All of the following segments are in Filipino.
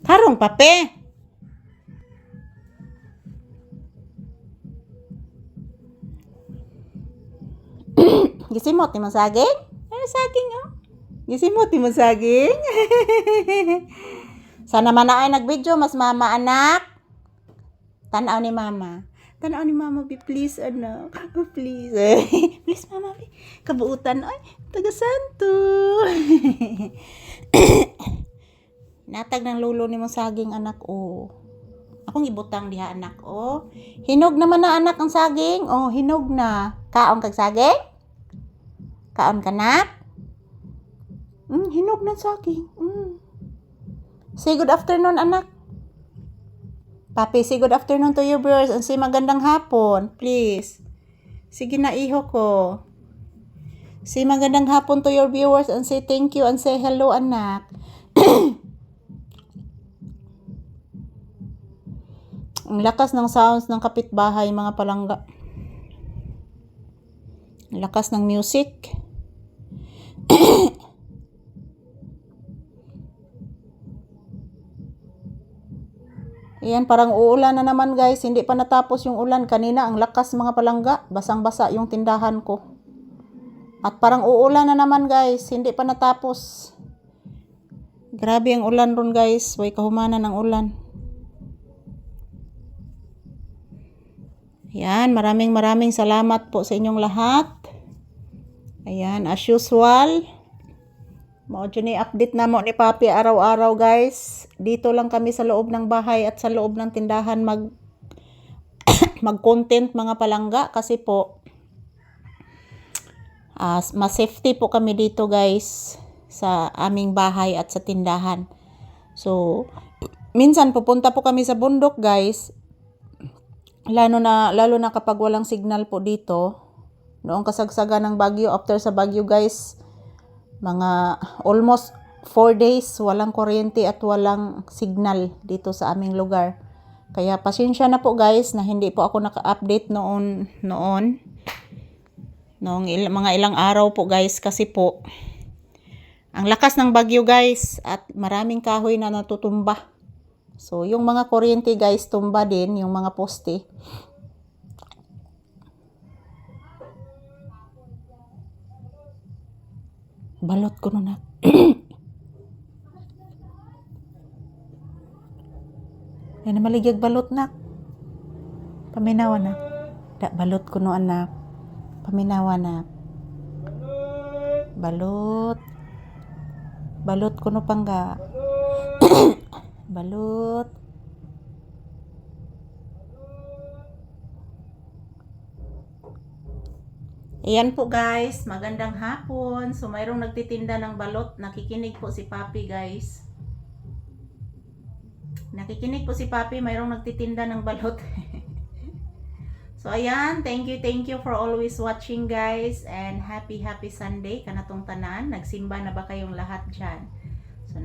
Harong pape. Gisimot ni mo saging? Ano saging oh? Gisimot ni mo saging? Sana man na ay nag-video mas mama anak. Tanaw ni mama. Tanaw ni mama, be please anak. Oh, please. Please mama, be. Kabuutan ay taga Santo. Natag ng lulo ni mo saging anak oh. Akong ibutang diha anak oh. Hinog naman na anak ang saging. Oh, hinog na. Kaon kag saging? Kaon ka na? Hinog na saging. Say good afternoon anak. Papi, say good afternoon to your viewers and say magandang hapon, please. Sige na iho ko. Say magandang hapon to your viewers and say thank you and say hello anak. Ang lakas ng sounds ng kapitbahay mga palangga. Ang lakas ng music. Ayan, parang uulan na naman guys. Hindi pa natapos yung ulan. Kanina, ang lakas mga palangga. Basang-basa yung tindahan ko. At parang uulan na naman guys. Hindi pa natapos. Grabe ang ulan ron guys. Way kahumanan ng ulan. Ayan, maraming salamat po sa inyong lahat. Ayan, as usual. Mao dyan update na mo ni Papi araw-araw guys. Dito lang kami sa loob ng bahay at sa loob ng tindahan mag-content mga palangga kasi po mas safety po kami dito guys sa aming bahay at sa tindahan. So, minsan pupunta po kami sa bundok guys. Lalo na kapag walang signal po dito. Noong kasagsagan ng bagyo, after sa bagyo guys, mga almost 4 days walang kuryente at walang signal dito sa aming lugar. Kaya pasensya na po guys na hindi po ako naka-update noong mga ilang araw po guys kasi po ang lakas ng bagyo guys at maraming kahoy na natutumba. So yung mga kuryente guys tumba din, yung mga poste. Balot ko na. Yan na maligyag balot nak. Paminawa na. Balot ko no anak. Paminawa na. Balot. Balot ko no pangga. Balot. Ayan po guys, magandang hapon. So mayroong nagtitinda ng balot. Nakikinig po si Papi guys. Nakikinig po si Papi, mayroong nagtitinda ng balot. So ayan, thank you for always watching guys. And happy Sunday kanatong tanan. Nagsimba na ba kayong lahat dyan? So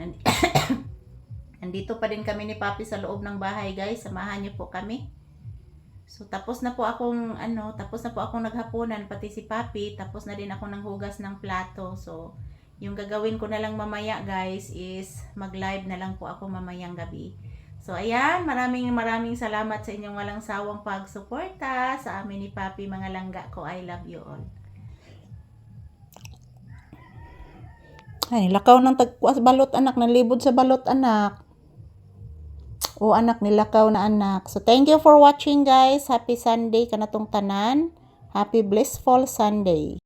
nandito pa din kami ni Papi sa loob ng bahay guys. Samahan niyo po kami. So tapos na po akong naghapunan pati si Papi, tapos na din ako ng hugas ng plato. So yung gagawin ko na lang mamaya guys is mag-live na lang po ako mamayang gabi. So ayan, maraming salamat sa inyong walang sawang pagsuporta sa amin ni Papi mga langga ko. I love you all. Ay, lakaw ng tagkuas balot anak, nalibod sa balot anak. O anak, nilakaw na anak. So thank you for watching guys. Happy Sunday kanatong tanan. Happy blissful Sunday.